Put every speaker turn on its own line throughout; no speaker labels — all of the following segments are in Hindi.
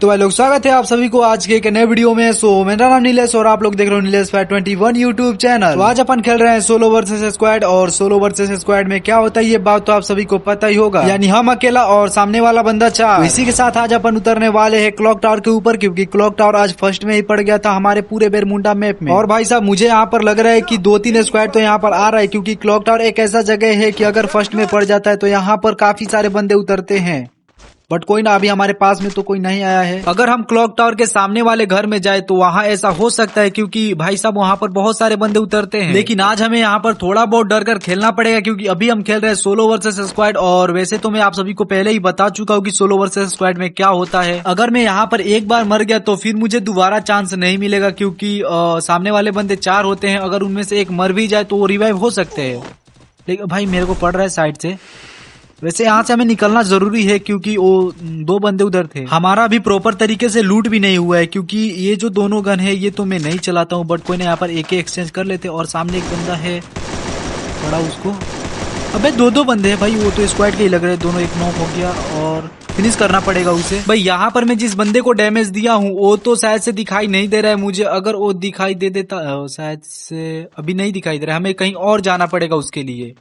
तो भाई लोग स्वागत है आप सभी को आज के एक नए वीडियो में। मेरा नाम नीलेश और आप लोग देख रहे हो नीलेश 21 यूट्यूब चैनल। तो आज अपन खेल रहे हैं सोलो वर्सेस स्क्वाड। और सोलो वर्सेस स्क्वाड में क्या होता है ये बात तो आप सभी को पता ही होगा, यानी हम अकेला और सामने वाला बंदा चार। तो इसी के साथ आज अपन उतरने वाले हैं क्लॉक टावर के ऊपर, क्योंकि क्लॉक टावर आज फर्स्ट में ही पड़ गया था हमारे पूरे बेरमुंडा मैप में। और भाई साहब मुझे यहाँ पर लग रहा है कि 2-3 स्क्वाड तो यहाँ पर आ रहा है, क्योंकि क्लॉक टावर एक ऐसा जगह है कि अगर फर्स्ट में पड़ जाता है तो यहाँ पर काफी सारे बंदे उतरते हैं। बट कोई ना, अभी हमारे पास में तो कोई नहीं आया है। अगर हम क्लॉक टावर के सामने वाले घर में जाए तो वहाँ ऐसा हो सकता है, क्योंकि भाई साहब वहाँ पर बहुत सारे बंदे उतरते हैं। लेकिन आज हमें यहाँ पर थोड़ा बहुत डर कर खेलना पड़ेगा, क्योंकि अभी हम खेल रहे हैं सोलो वर्सेस स्क्वाड। और वैसे तो मैं आप सभी को पहले ही बता चुका हूँ कि सोलो वर्सेस स्क्वाड में क्या होता है। अगर मैं यहाँ पर एक बार मर गया तो फिर मुझे दोबारा चांस नहीं मिलेगा, क्योंकि सामने वाले बंदे 4 होते हैं। अगर उनमें से एक मर भी जाए तो वो रिवाइव हो सकते हैं। लेकिन भाई मेरे को पड़ रहा है साइड से। वैसे यहाँ से हमें निकलना जरूरी है, क्योंकि वो 2 बंदे उधर थे। हमारा भी प्रॉपर तरीके से लूट भी नहीं हुआ है, क्योंकि ये जो दोनों गन है ये तो मैं नहीं चलाता हूँ। बट कोई ना, यहाँ पर एक एक्सचेंज कर लेते। और सामने एक बंदा है बड़ा, उसको अबे 2 बंदे हैं भाई, वो तो स्क्वाड के ही लग रहे हैं दोनों। एक नॉक हो गया और फिनिश करना पड़ेगा उसे। भाई यहाँ पर मैं जिस बंदे को डैमेज दिया हूँ वो तो शायद से दिखाई नहीं दे रहा है मुझे। अगर वो दिखाई दे देता, शायद से अभी नहीं दिखाई दे रहा है। हमें कहीं और जाना पड़ेगा उसके लिए,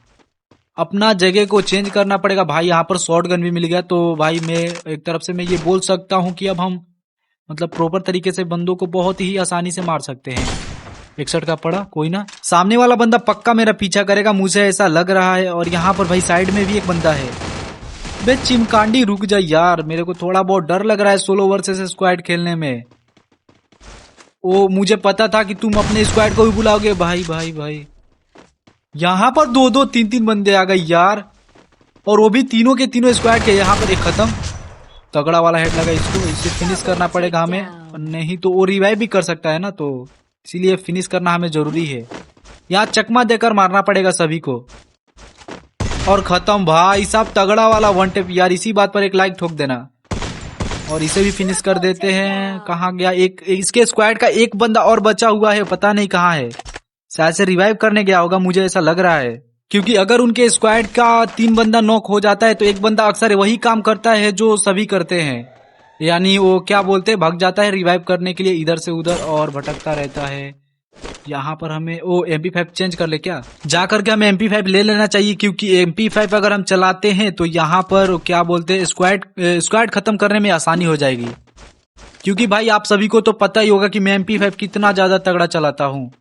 अपना जगह को चेंज करना पड़ेगा। भाई यहाँ पर शॉर्ट गन भी मिल गया, तो भाई मैं एक तरफ से मैं ये बोल सकता हूँ कि अब हम मतलब प्रॉपर तरीके से बंदों को बहुत ही आसानी से मार सकते हैं। 61 का पड़ा, कोई ना। सामने वाला बंदा पक्का मेरा पीछा करेगा, मुझे ऐसा लग रहा है। और यहाँ पर भाई साइड में भी एक बंदा है। बे चिमकांडी रुक जा यार, मेरे को थोड़ा बहुत डर लग रहा है सोलो वर्सेस स्क्वाड खेलने में। वो मुझे पता था कि तुम अपने स्क्वाड को भी बुलाओगे। भाई भाई भाई यहाँ पर 2-2 3-3 बंदे आ गए यार, और वो भी तीनों के तीनों स्क्वाड के। यहाँ पर एक खत्म, तगड़ा वाला हेड लगा इसको। इसे फिनिश करना पड़ेगा हमें, नहीं तो वो रिवाइव भी कर सकता है ना, तो इसीलिए फिनिश करना हमें जरूरी है। यहाँ चकमा देकर मारना पड़ेगा सभी को। और खत्म भाई साहब, तगड़ा वाला वन टेप यार। इसी बात पर एक लाइक ठोक देना। और इसे भी फिनिश कर देते हैं। कहाँ गया एक इसके स्क्वाड का एक बंदा और बचा हुआ है, पता नहीं कहाँ है। शायद से रिवाइव करने गया होगा, मुझे ऐसा लग रहा है। क्योंकि अगर उनके स्क्वाड का 3 बंदा नॉक हो जाता है तो एक बंदा अक्सर वही काम करता है जो सभी करते हैं, यानी वो क्या बोलते हैं, भाग जाता है रिवाइव करने के लिए इधर से उधर और भटकता रहता है। यहाँ पर हमें वो MP5 चेंज कर ले क्या, जा करके हमें MP5 ले लेना चाहिए, क्योंकि MP5 अगर हम चलाते हैं तो यहाँ पर क्या बोलते हैं, स्क्वाड खत्म करने में आसानी हो जाएगी। क्योंकि भाई आप सभी को तो पता ही होगा कि मैं MP5 कितना ज्यादा तगड़ा चलाता हूँ।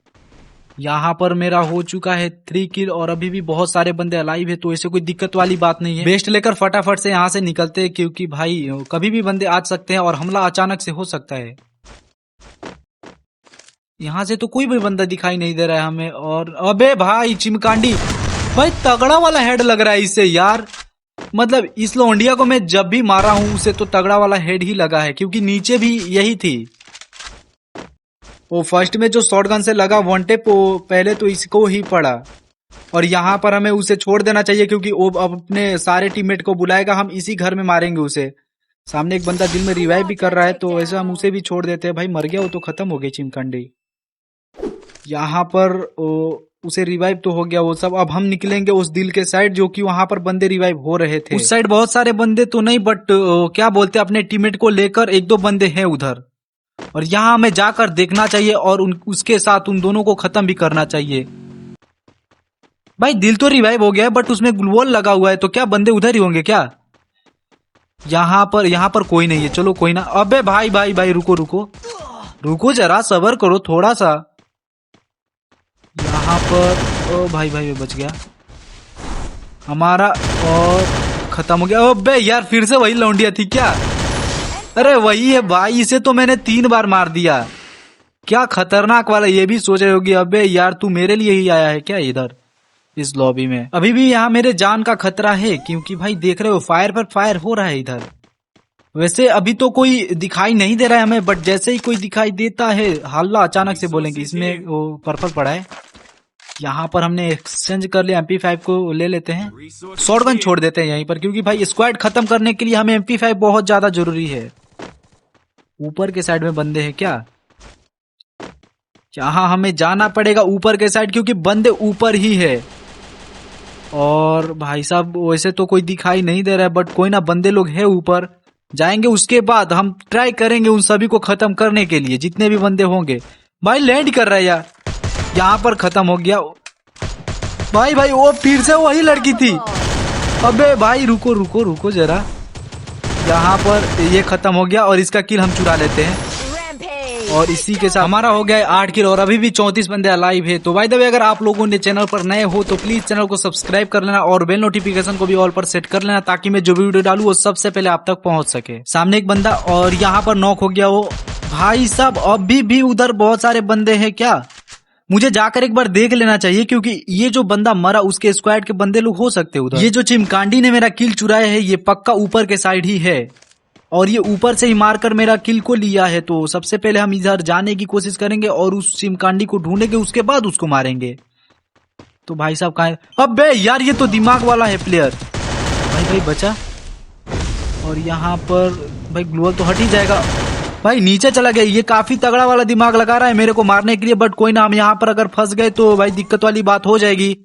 यहाँ पर मेरा हो चुका है 3 किल और अभी भी बहुत सारे बंदे अलाइव है, तो ऐसे कोई दिक्कत वाली बात नहीं है। बेस्ट लेकर फटाफट से यहाँ से निकलते हैं, क्योंकि भाई कभी भी बंदे आ सकते हैं और हमला अचानक से हो सकता है। यहाँ से तो कोई भी बंदा दिखाई नहीं दे रहा है हमें। और अबे भाई चिमकांडी, भाई तगड़ा वाला हेड लग रहा है इससे यार। मतलब इस लोंडिया को मैं जब भी मारा हूँ उसे तो तगड़ा वाला हेड ही लगा है, क्योंकि नीचे भी यही थी। वो फर्स्ट में जो शॉटगन से लगा वन टेप, वो पहले तो इसको ही पड़ा। और यहाँ पर हमें उसे छोड़ देना चाहिए, क्योंकि वो अपने सारे टीममेट को बुलाएगा, हम इसी घर में मारेंगे उसे। सामने एक बंदा दिल में रिवाइव भी कर रहा है, तो ऐसे हम उसे भी छोड़ देते हैं। भाई मर गया वो तो खत्म हो गई चिमकांडी। यहाँ पर उसे रिवाइव तो हो गया वो सब। अब हम निकलेंगे उस दिल के साइड, जो कि वहां पर बंदे रिवाइव हो रहे थे। उस साइड बहुत सारे बंदे तो नहीं, बट क्या बोलते हैं, अपने टीममेट को लेकर 1-2 बंदे हैं उधर। और यहाँ हमें जाकर देखना चाहिए और उसके साथ उन दोनों को खत्म भी करना चाहिए। भाई दिल तो रिवाइव हो गया है, बट उसमें ग्लूवॉल लगा हुआ है, तो क्या बंदे उधर ही होंगे क्या। यहाँ पर कोई नहीं है, चलो कोई ना। अबे भाई भाई भाई रुको रुको रुको, जरा सब्र करो थोड़ा सा। यहाँ पर ओ भाई भाई बच गया हमारा, और खत्म हो गया। अबे यार फिर से वही लौंडिया थी क्या। अरे वही है भाई, इसे तो मैंने 3 बार मार दिया। क्या खतरनाक वाला, ये भी सोच रहे होगी अबे यार तू मेरे लिए ही आया है क्या इधर इस लॉबी में। अभी भी यहाँ मेरे जान का खतरा है, क्योंकि भाई देख रहे हो फायर पर फायर हो रहा है इधर। वैसे अभी तो कोई दिखाई नहीं दे रहा है हमें, बट जैसे ही कोई दिखाई देता है हल्ला अचानक से बोलेंगे। इसमें वो पर्पल पड़ा है। यहाँ पर हमने एक्सचेंज कर लिया, MP5 को ले लेते हैं, शॉटगन छोड़ देते हैं यहीं पर, क्योंकि भाई स्क्वाड खत्म करने के लिए हमें MP5 बहुत ज्यादा जरूरी है। ऊपर के साइड में बंदे हैं क्या, यहाँ हमें जाना पड़ेगा ऊपर के साइड, क्योंकि बंदे ऊपर ही है। और भाई साहब वैसे तो कोई दिखाई नहीं दे रहा है, बट कोई ना, बंदे लोग है ऊपर। जाएंगे, उसके बाद हम ट्राई करेंगे उन सभी को खत्म करने के लिए, जितने भी बंदे होंगे। भाई लैंड कर रहा है यार, यहाँ पर खत्म हो गया। भाई भाई वो फिर से वही लड़की थी। अबे भाई रुको रुको रुको जरा, यहाँ पर ये खत्म हो गया और इसका किल हम चुरा लेते हैं। और इसी के साथ हमारा हो गया है 8 किल और अभी भी 34 बंदे अलाइव है। तो भाई दबे अगर आप लोगों ने चैनल पर नए हो तो प्लीज चैनल को सब्सक्राइब कर लेना और बेल नोटिफिकेशन को भी ऑल पर सेट कर लेना, ताकि मैं जो भी वीडियो डालूं वो सबसे पहले आप तक पहुंच सके। सामने एक बंदा और यहाँ पर नॉक हो गया वो। भाई साहब अभी भी उधर बहुत सारे बंदे हैं क्या? मुझे जाकर एक बार देख लेना चाहिए, क्योंकि ये जो बंदा मरा उसके स्क्वाड के बंदे लोग हो सकते हैं उधर। ये जो चिमकांडी ने मेरा किल चुराया है ये पक्का ऊपर के साइड ही है और ये ऊपर से ही मारकर मेरा किल को लिया है। तो सबसे पहले हम इधर जाने की कोशिश करेंगे और उस चिमकांडी को ढूंढेंगे, उसके बाद उसको मारेंगे। तो भाई साहब कहाँ है? अबे यार ये तो दिमाग वाला है प्लेयर। भाई भाई बचा। और यहाँ पर भाई ग्लोअल तो हट ही जाएगा। भाई नीचे चला गया, ये काफी तगड़ा वाला दिमाग लगा रहा है मेरे को मारने के लिए, बट कोई ना, हम यहाँ पर अगर फंस गए तो भाई दिक्कत वाली बात हो जाएगी।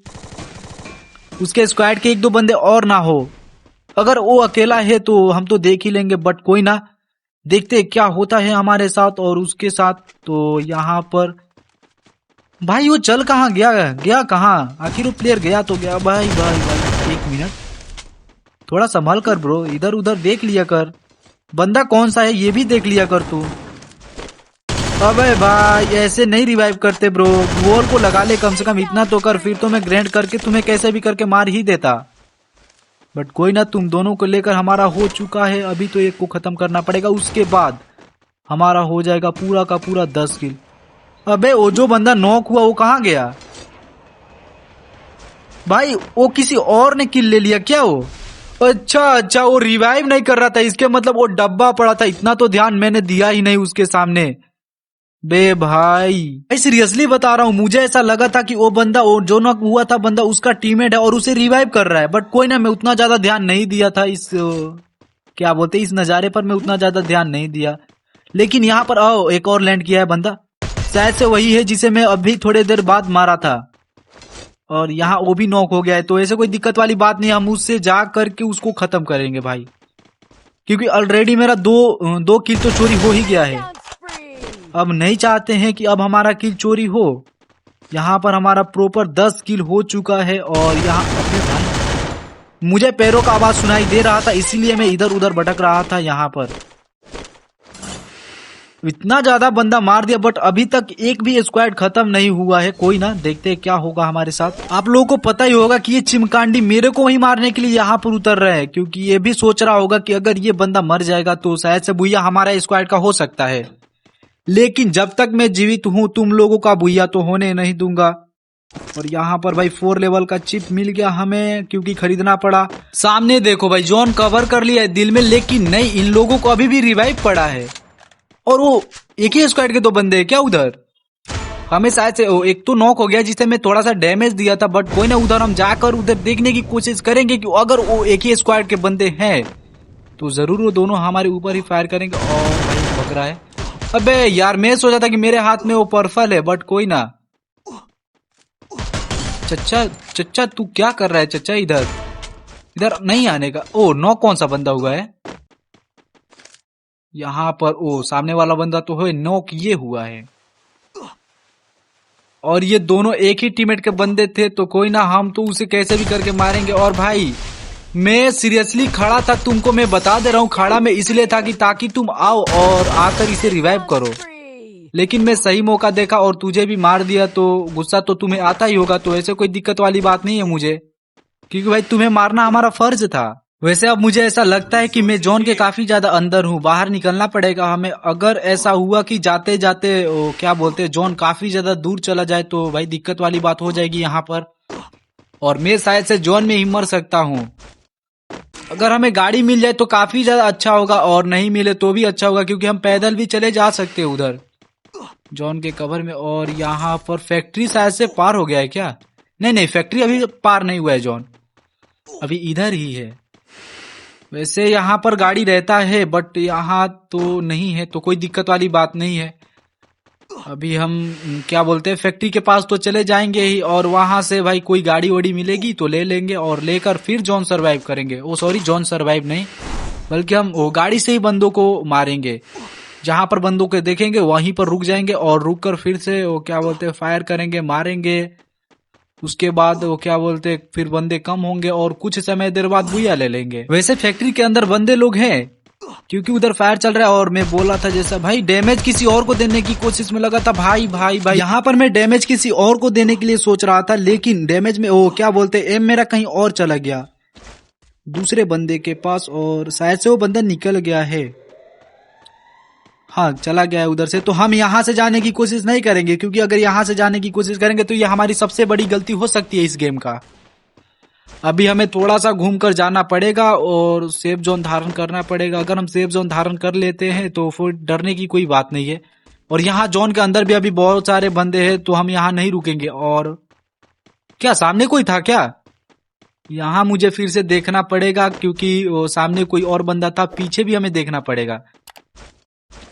उसके स्क्वाड के 1-2 बंदे और ना हो, अगर वो अकेला है तो हम तो देख ही लेंगे, बट कोई ना, देखते क्या होता है हमारे साथ और उसके साथ। तो यहाँ पर भाई वो चल कहाँ गया, गया कहाँ आखिर? वो प्लेयर गया तो गया। भाई भाई भाई 1 मिनट, थोड़ा संभाल कर ब्रो, इधर उधर देख लिया कर, बंदा कौन सा है ये भी देख लिया कर तू। अबे भाई ऐसे नहीं रिवाइव करते ब्रो, वॉल को लगा ले कम से कम, इतना तो कर, फिर तो मैं ग्रैंड करके तुम्हें कैसे भी करके मार ही देता। बट कोई ना, तुम दोनों को लेकर हमारा हो चुका है, अभी तो एक को खत्म करना पड़ेगा, उसके बाद हमारा हो जाएगा पूरा का पूरा 10 किल। अबे वो जो बंदा नॉक हुआ वो कहाँ गया? भाई वो किसी और ने किल ले लिया क्या वो? अच्छा अच्छा, वो रिवाइव नहीं कर रहा था, इसके मतलब वो डब्बा पड़ा था। इतना तो ध्यान मैंने दिया ही नहीं उसके सामने। बे भाई सीरियसली बता रहा हूँ, मुझे ऐसा लगा था कि वो बंदा, वो जो नॉक हुआ था बंदा उसका टीममेट है और उसे रिवाइव कर रहा है, बट कोई ना, मैं उतना ज्यादा ध्यान नहीं दिया था इस क्या बोलते इस नजारे पर, मैं उतना ज्यादा ध्यान नहीं दिया। लेकिन यहाँ पर आओ, एक और लैंड किया है बंदा, शायद से वही है जिसे मैं अभी थोड़ी देर बाद मारा था, और यहाँ वो भी नॉक हो गया है। तो ऐसे कोई दिक्कत वाली बात नहीं, हम उससे जा करके उसको खत्म करेंगे भाई, क्योंकि ऑलरेडी मेरा दो किल तो चोरी हो ही गया है। अब नहीं चाहते हैं कि अब हमारा किल चोरी हो। यहाँ पर हमारा प्रॉपर 10 किल हो चुका है। और यहाँ अपने भाई मुझे पैरों का आवाज सुनाई दे रहा था, इसीलिए मैं इधर उधर भटक रहा था। यहाँ पर इतना ज्यादा बंदा मार दिया, बट अभी तक एक भी स्क्वाड खत्म नहीं हुआ है। कोई ना, देखते हैं क्या होगा हमारे साथ। आप लोगों को पता ही होगा कि ये चिमकांडी मेरे को ही मारने के लिए यहाँ पर उतर रहे हैं, क्योंकि ये भी सोच रहा होगा कि अगर ये बंदा मर जाएगा तो शायद से बुइया हमारा स्क्वाड का हो सकता है। लेकिन जब तक मैं जीवित हूँ तुम लोगों का बुइया तो होने नहीं दूंगा। और यहाँ पर भाई 4 लेवल का चिप मिल गया हमें, क्योंकि खरीदना पड़ा। सामने देखो भाई, जोन कवर कर लिया है दिल में, लेकिन नहीं, इन लोगों को अभी भी रिवाइव पड़ा है। और वो एक ही स्क्वाड के 2 बंदे हैं क्या उधर? हमें शायद से एक तो नॉक हो गया जिसे मैं थोड़ा सा डैमेज दिया था, बट कोई ना, उधर हम जाकर उधर देखने की कोशिश करेंगे कि अगर वो एक ही स्क्वाड के बंदे हैं तो जरूर वो दोनों हमारे ऊपर ही फायर करेंगे। और भाई भग रहा है। अबे यार मैं सोचा था कि मेरे हाथ में वो पर्पल है, बट कोई ना। चच्चा चच्चा तू क्या कर रहा है चच्चा? इधर इधर नहीं आने का। ओ नॉक कौन सा बंदा हुआ है यहाँ पर? ओ सामने वाला बंदा तो है नॉक, ये हुआ है। और ये दोनों एक ही टीममेट के बंदे थे, तो कोई ना, हम तो उसे कैसे भी करके मारेंगे। और भाई मैं सीरियसली खड़ा था, तुमको मैं बता दे रहा हूँ, खड़ा मैं इसलिए था कि ताकि तुम आओ और आकर इसे रिवाइव करो। लेकिन मैं सही मौका देखा और तुझे भी मार दिया, तो गुस्सा तो तुम्हें आता ही होगा। तो ऐसे कोई दिक्कत वाली बात नहीं है मुझे, क्योंकि भाई तुम्हें मारना हमारा फर्ज था। वैसे अब मुझे ऐसा लगता है कि मैं जोन के काफी ज्यादा अंदर हूँ, बाहर निकलना पड़ेगा हमें। अगर ऐसा हुआ कि जाते जाते क्या बोलते हैं, जोन काफी ज्यादा दूर चला जाए तो भाई दिक्कत वाली बात हो जाएगी यहाँ पर, और मैं शायद से जोन में ही मर सकता हूँ। अगर हमें गाड़ी मिल जाए तो काफी ज्यादा अच्छा होगा, और नहीं मिले तो भी अच्छा होगा, क्योंकि हम पैदल भी चले जा सकते हैं उधर जोन के कवर में। और यहाँ पर फैक्ट्री शायद से पार हो गया है क्या? नहीं नहीं, फैक्ट्री अभी पार नहीं हुआ है, जोन अभी इधर ही है। वैसे यहाँ पर गाड़ी रहता है, बट यहाँ तो नहीं है, तो कोई दिक्कत वाली बात नहीं है। अभी हम क्या बोलते हैं, फैक्ट्री के पास तो चले जाएंगे ही, और वहां से भाई कोई गाड़ी वाड़ी मिलेगी तो ले लेंगे, और लेकर फिर जोन सरवाइव करेंगे। ओ सॉरी, जोन सरवाइव नहीं, बल्कि हम वो गाड़ी से ही बंदों को मारेंगे। जहां पर बंदों को देखेंगे वहीं पर रुक जाएंगे और रुक कर फिर से वो क्या बोलते हैं फायर करेंगे, मारेंगे। उसके बाद वो क्या बोलते हैं फिर बंदे कम होंगे और कुछ समय देर बाद बुया ले लेंगे। वैसे फैक्ट्री के अंदर बंदे लोग हैं क्योंकि उधर फायर चल रहा है और मैं बोला था जैसा भाई डैमेज किसी और को देने की कोशिश में लगा था। भाई भाई भाई यहाँ पर मैं डैमेज किसी और को देने के लिए सोच रहा था, लेकिन डैमेज में वो क्या बोलते एम मेरा कहीं और चला गया दूसरे बंदे के पास और शायद से वो बंदा निकल गया है। हाँ चला गया है उधर से। तो हम यहाँ से जाने की कोशिश नहीं करेंगे क्योंकि अगर यहाँ से जाने की कोशिश करेंगे तो ये हमारी सबसे बड़ी गलती हो सकती है इस गेम का। अभी हमें थोड़ा सा घूमकर जाना पड़ेगा और सेफ जोन धारण करना पड़ेगा। अगर हम सेफ जोन धारण कर लेते हैं तो फिर डरने की कोई बात नहीं है। और यहाँ जोन के अंदर भी अभी बहुत सारे बंदे हैं तो हम यहाँ नहीं रुकेंगे। और क्या सामने कोई था क्या? यहाँ मुझे फिर से देखना पड़ेगा क्योंकि सामने कोई और बंदा था। पीछे भी हमें देखना पड़ेगा।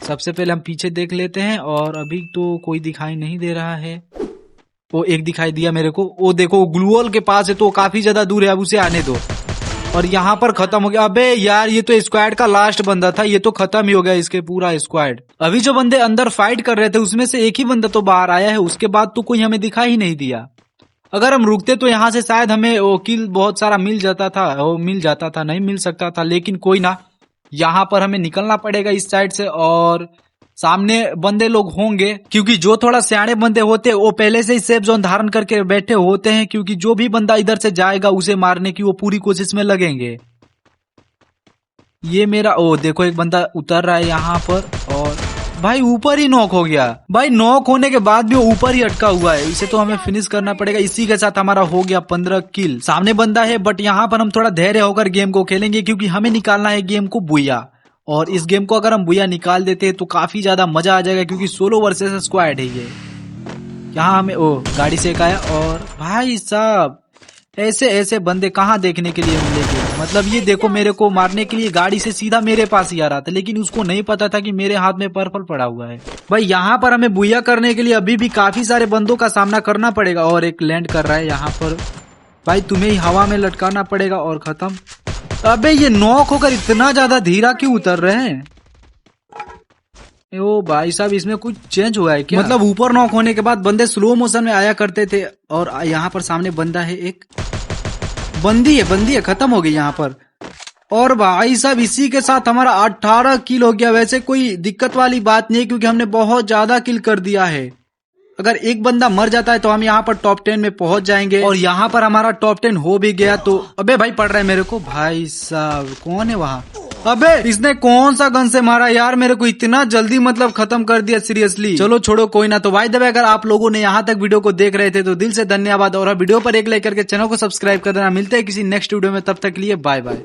सबसे पहले हम पीछे देख लेते हैं और अभी तो कोई दिखाई नहीं दे रहा है। वो एक दिखाई दिया मेरे को, वो देखो ग्लूवॉल के पास है तो काफी ज्यादा दूर है, अब उसे आने दो। और यहाँ पर खत्म हो गया। अबे यार ये तो स्क्वाड का लास्ट बंदा था, ये तो खत्म ही हो गया इसके पूरा स्क्वाड। अभी जो बंदे अंदर फाइट कर रहे थे उसमें से एक ही बंदा तो बाहर आया है, उसके बाद तो कोई हमें दिखाई ही नहीं दिया। अगर हम रुकते तो यहाँ से शायद हमें वो किल बहुत सारा मिल जाता था, नहीं मिल सकता था, लेकिन कोई ना। यहाँ पर हमें निकलना पड़ेगा इस साइड से और सामने बंदे लोग होंगे क्योंकि जो थोड़ा सियाने बंदे होते हैं वो पहले से ही सेफ जोन धारण करके बैठे होते हैं क्योंकि जो भी बंदा इधर से जाएगा उसे मारने की वो पूरी कोशिश में लगेंगे। ये मेरा देखो एक बंदा उतर रहा है यहाँ पर और भाई ऊपर ही नॉक हो गया। भाई नॉक होने के बाद भी वो ऊपर ही अटका हुआ है, इसे तो हमें फिनिश करना पड़ेगा। इसी के साथ हमारा हो गया 15 किल। सामने बंदा है बट यहाँ पर हम थोड़ा धैर्य होकर गेम को खेलेंगे क्योंकि हमें निकालना है गेम को बुया। और इस गेम को अगर हम बुया निकाल देते हैं तो काफी ज्यादा मजा आ जाएगा क्योंकि सोलो वर्सेस स्क्वाड है ये। यहाँ हमें गाड़ी से एक आया और भाई साहब ऐसे ऐसे बंदे कहाँ देखने के लिए मिलेंगे। मतलब ये देखो मेरे को मारने के लिए गाड़ी से सीधा मेरे पास ही आ रहा था, लेकिन उसको नहीं पता था कि मेरे हाथ में पर्पल पड़ा हुआ है। भाई यहाँ पर हमें बुया करने के लिए अभी भी काफी सारे बंदों का सामना करना पड़ेगा। और एक लैंड कर रहा है यहाँ पर। भाई तुम्हें ही हवा में लटकाना पड़ेगा और खत्म। अबे ये नॉक होकर इतना ज्यादा धीरा क्यों उतर रहे हैं? ओ भाई साहब इसमें कुछ चेंज हुआ है क्या? मतलब ऊपर नॉक होने के बाद बंदे स्लो मोशन में आया करते थे और यहाँ पर सामने बंदा है, एक बंदी है खत्म हो गई यहाँ पर। और भाई साहब इसी के साथ हमारा 18 किल हो गया। वैसे कोई दिक्कत वाली बात नहीं है क्योंकि हमने बहुत ज्यादा किल कर दिया है। अगर एक बंदा मर जाता है तो हम यहाँ पर टॉप 10 में पहुंच जाएंगे और यहाँ पर हमारा टॉप 10 हो भी गया। तो अबे भाई पड़ रहा है मेरे को। भाई साहब कौन है वहाँ? अबे इसने कौन सा गन से मारा यार मेरे को, इतना जल्दी मतलब खत्म कर दिया सीरियसली। चलो छोड़ो कोई ना। तो भाई दबे अगर आप लोगों ने यहाँ तक वीडियो को देख रहे थे तो दिल से धन्यवाद और वीडियो पर एक लाइक करके चैनल को सब्सक्राइब कर देना। मिलते हैं किसी नेक्स्ट वीडियो में, तब तक के लिए बाय बाय।